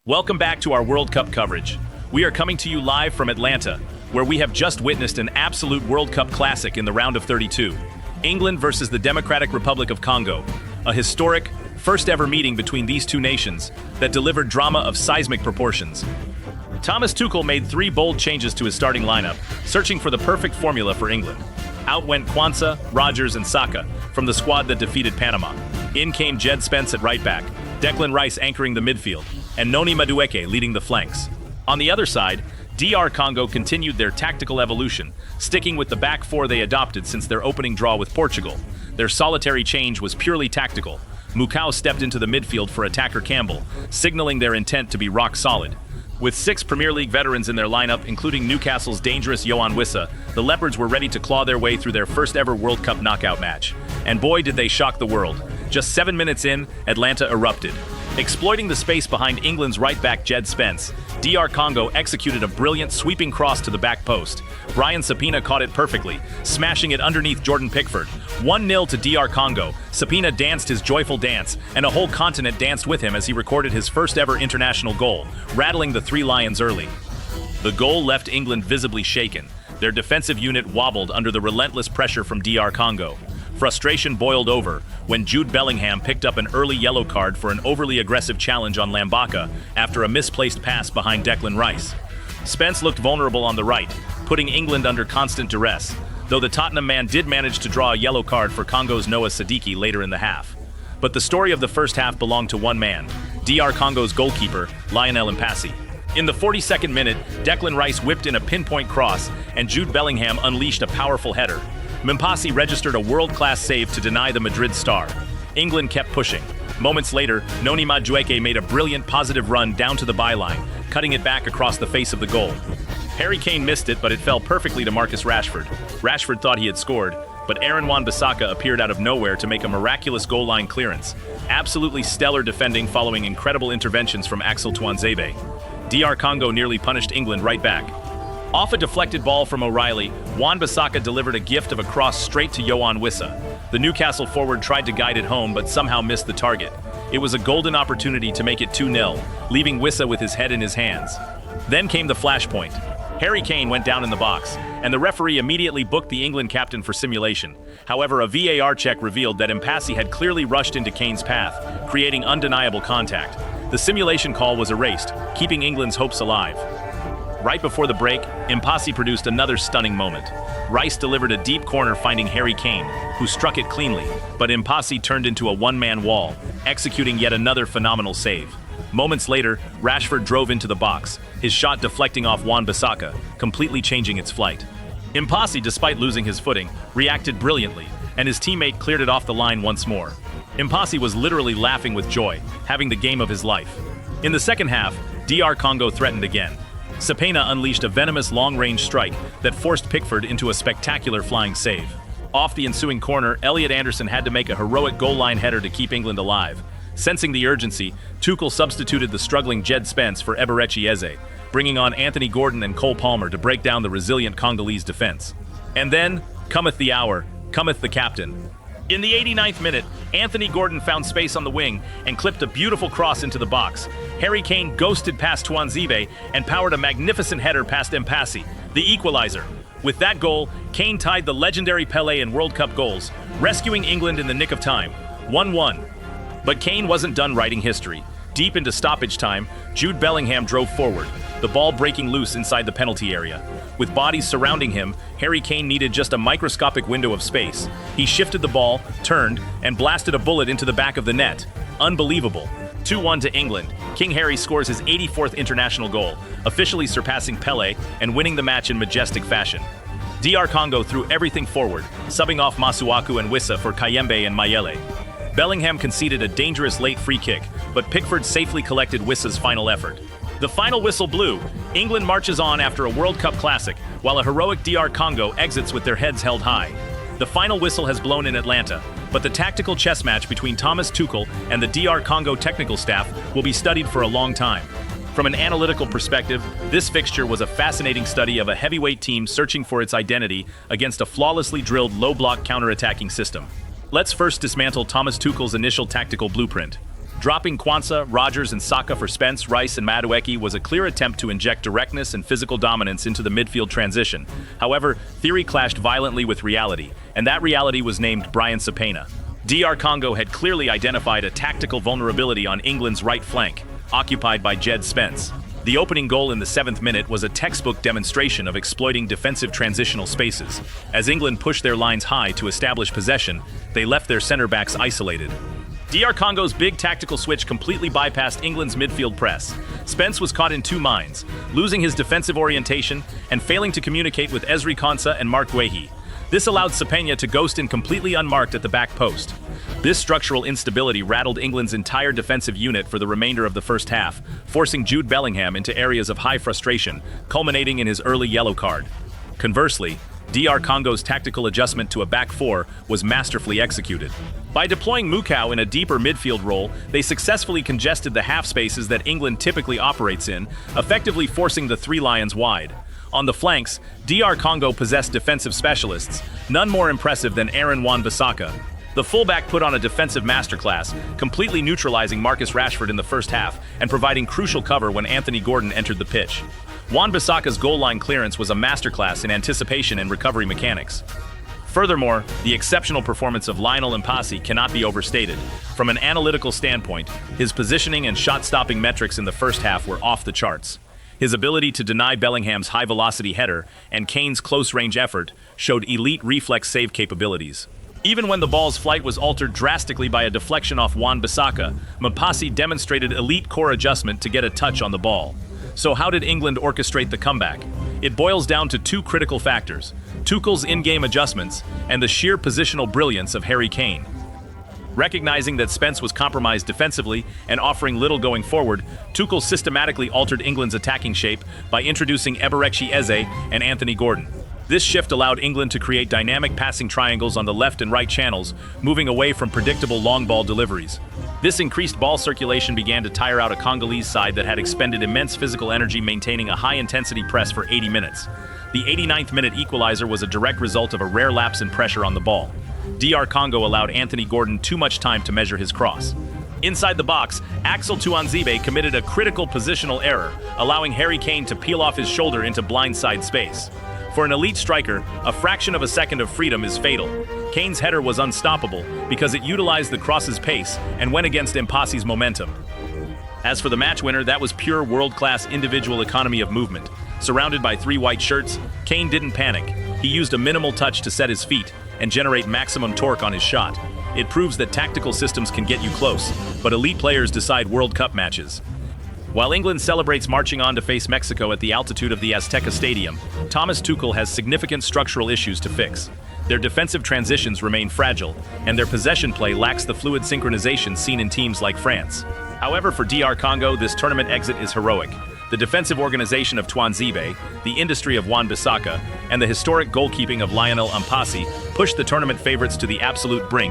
Welcome back to our World Cup coverage. We are coming to you live from Atlanta, where we have just witnessed an absolute World Cup classic in the round of 32. England versus the Democratic Republic of Congo, a historic, first-ever meeting between these two nations that delivered drama of seismic proportions. Thomas Tuchel made 3 bold changes to his starting lineup, searching for the perfect formula for England. Out went Kwanzaa, Rogers, and Saka from the squad that defeated Panama. In came Jed Spence at right back, Declan Rice anchoring the midfield, and Noni Madueke leading the flanks. On the other side, DR Congo continued their tactical evolution, sticking with the back four they adopted since their opening draw with Portugal. Their solitary change was purely tactical. Mukau stepped into the midfield for attacker Campbell, signaling their intent to be rock solid. With 6 Premier League veterans in their lineup, including Newcastle's dangerous Yohan Wissa, the Leopards were ready to claw their way through their first ever World Cup knockout match. And boy did they shock the world. Just 7 minutes in, Atlanta erupted. Exploiting the space behind England's right back Jed Spence, DR Congo executed a brilliant sweeping cross to the back post. Brian Sapina caught it perfectly, smashing it underneath Jordan Pickford. 1-0 to DR Congo. Sapina danced his joyful dance, and a whole continent danced with him as he recorded his first ever international goal, rattling the 3 Lions early. The goal left England visibly shaken. Their defensive unit wobbled under the relentless pressure from DR Congo. Frustration boiled over when Jude Bellingham picked up an early yellow card for an overly aggressive challenge on Lambaka after a misplaced pass behind Declan Rice. Spence looked vulnerable on the right, putting England under constant duress, though the Tottenham man did manage to draw a yellow card for Congo's Noah Sadiki later in the half. But the story of the first half belonged to one man, DR Congo's goalkeeper, Lionel Mpassi. In the 42nd minute, Declan Rice whipped in a pinpoint cross, and Jude Bellingham unleashed a powerful header. Mpassi registered a world-class save to deny the Madrid star. England kept pushing. Moments later, Noni Madueke made a brilliant positive run down to the byline, cutting it back across the face of the goal. Harry Kane missed it, but it fell perfectly to Marcus Rashford. Rashford thought he had scored, but Aaron Wan-Bissaka appeared out of nowhere to make a miraculous goal line clearance. Absolutely stellar defending following incredible interventions from Axel Tuanzebe. DR Congo nearly punished England right back. Off a deflected ball from O'Reilly, Wan-Bissaka delivered a gift of a cross straight to Yohan Wissa. The Newcastle forward tried to guide it home but somehow missed the target. It was a golden opportunity to make it 2-0, leaving Wissa with his head in his hands. Then came the flashpoint. Harry Kane went down in the box, and the referee immediately booked the England captain for simulation. However, a VAR check revealed that Mpassi had clearly rushed into Kane's path, creating undeniable contact. The simulation call was erased, keeping England's hopes alive. Right before the break, Mpassi produced another stunning moment. Rice delivered a deep corner finding Harry Kane, who struck it cleanly, but Mpassi turned into a one-man wall, executing yet another phenomenal save. Moments later, Rashford drove into the box, his shot deflecting off Wan-Bissaka, completely changing its flight. Mpassi, despite losing his footing, reacted brilliantly, and his teammate cleared it off the line once more. Mpassi was literally laughing with joy, having the game of his life. In the second half, DR Congo threatened again. Sapena unleashed a venomous long-range strike that forced Pickford into a spectacular flying save. Off the ensuing corner, Elliot Anderson had to make a heroic goal line header to keep England alive. Sensing the urgency, Tuchel substituted the struggling Jed Spence for Eberechi Eze, bringing on Anthony Gordon and Cole Palmer to break down the resilient Congolese defense. And then, cometh the hour, cometh the captain. In the 89th minute, Anthony Gordon found space on the wing and clipped a beautiful cross into the box. Harry Kane ghosted past Tuanzebe and powered a magnificent header past Mpassi, the equalizer. With that goal, Kane tied the legendary Pelé in World Cup goals, rescuing England in the nick of time. 1-1. But Kane wasn't done writing history. Deep into stoppage time, Jude Bellingham drove forward, the ball breaking loose inside the penalty area. With bodies surrounding him, Harry Kane needed just a microscopic window of space. He shifted the ball, turned, and blasted a bullet into the back of the net. Unbelievable. 2-1 to England. King Harry scores his 84th international goal, officially surpassing Pelé and winning the match in majestic fashion. DR Congo threw everything forward, subbing off Masuaku and Wissa for Kayembe and Mayele. Bellingham conceded a dangerous late free kick, but Pickford safely collected Wissa's final effort. The final whistle blew. England marches on after a World Cup classic, while a heroic DR Congo exits with their heads held high. The final whistle has blown in Atlanta, but the tactical chess match between Thomas Tuchel and the DR Congo technical staff will be studied for a long time. From an analytical perspective, this fixture was a fascinating study of a heavyweight team searching for its identity against a flawlessly drilled low-block counter-attacking system. Let's first dismantle Thomas Tuchel's initial tactical blueprint. Dropping Kwanzaa, Rogers, and Saka for Spence, Rice, and Madueke was a clear attempt to inject directness and physical dominance into the midfield transition. However, theory clashed violently with reality, and that reality was named Brian Sapena. DR Congo had clearly identified a tactical vulnerability on England's right flank, occupied by Jed Spence. The opening goal in the 7th minute was a textbook demonstration of exploiting defensive transitional spaces. As England pushed their lines high to establish possession, they left their center backs isolated. DR Congo's big tactical switch completely bypassed England's midfield press. Spence was caught in two minds, losing his defensive orientation and failing to communicate with Ezri Konsa and Mark Guehi. This allowed Sapena to ghost in completely unmarked at the back post. This structural instability rattled England's entire defensive unit for the remainder of the first half, forcing Jude Bellingham into areas of high frustration, culminating in his early yellow card. Conversely, DR Congo's tactical adjustment to a back four was masterfully executed. By deploying Mukau in a deeper midfield role, they successfully congested the half spaces that England typically operates in, effectively forcing the Three Lions wide. On the flanks, DR Congo possessed defensive specialists, none more impressive than Aaron Wan-Bissaka. The fullback put on a defensive masterclass, completely neutralizing Marcus Rashford in the first half and providing crucial cover when Anthony Gordon entered the pitch. Wan-Bissaka's goal line clearance was a masterclass in anticipation and recovery mechanics. Furthermore, the exceptional performance of Lionel Mpasi cannot be overstated. From an analytical standpoint, his positioning and shot-stopping metrics in the first half were off the charts. His ability to deny Bellingham's high-velocity header and Kane's close-range effort showed elite reflex save capabilities. Even when the ball's flight was altered drastically by a deflection off Wan-Bissaka, Mpasi demonstrated elite core adjustment to get a touch on the ball. So how did England orchestrate the comeback? It boils down to two critical factors: Tuchel's in-game adjustments and the sheer positional brilliance of Harry Kane. Recognizing that Spence was compromised defensively and offering little going forward, Tuchel systematically altered England's attacking shape by introducing Eberechi Eze and Anthony Gordon. This shift allowed England to create dynamic passing triangles on the left and right channels, moving away from predictable long ball deliveries. This increased ball circulation began to tire out a Congolese side that had expended immense physical energy maintaining a high-intensity press for 80 minutes. The 89th minute equalizer was a direct result of a rare lapse in pressure on the ball. DR Congo allowed Anthony Gordon too much time to measure his cross. Inside the box, Axel Tuanzebe committed a critical positional error, allowing Harry Kane to peel off his shoulder into blindside space. For an elite striker, a fraction of a second of freedom is fatal. Kane's header was unstoppable because it utilized the cross's pace and went against Mpasi's momentum. As for the match winner, that was pure world-class individual economy of movement. Surrounded by three white shirts, Kane didn't panic. He used a minimal touch to set his feet and generate maximum torque on his shot. It proves that tactical systems can get you close, but elite players decide World Cup matches. While England celebrates marching on to face Mexico at the altitude of the Azteca Stadium, Thomas Tuchel has significant structural issues to fix. Their defensive transitions remain fragile, and their possession play lacks the fluid synchronization seen in teams like France. However, for DR Congo, this tournament exit is heroic. The defensive organization of Tuanzebe, the industry of Wan-Bissaka, and the historic goalkeeping of Lionel Mpasi pushed the tournament favorites to the absolute brink.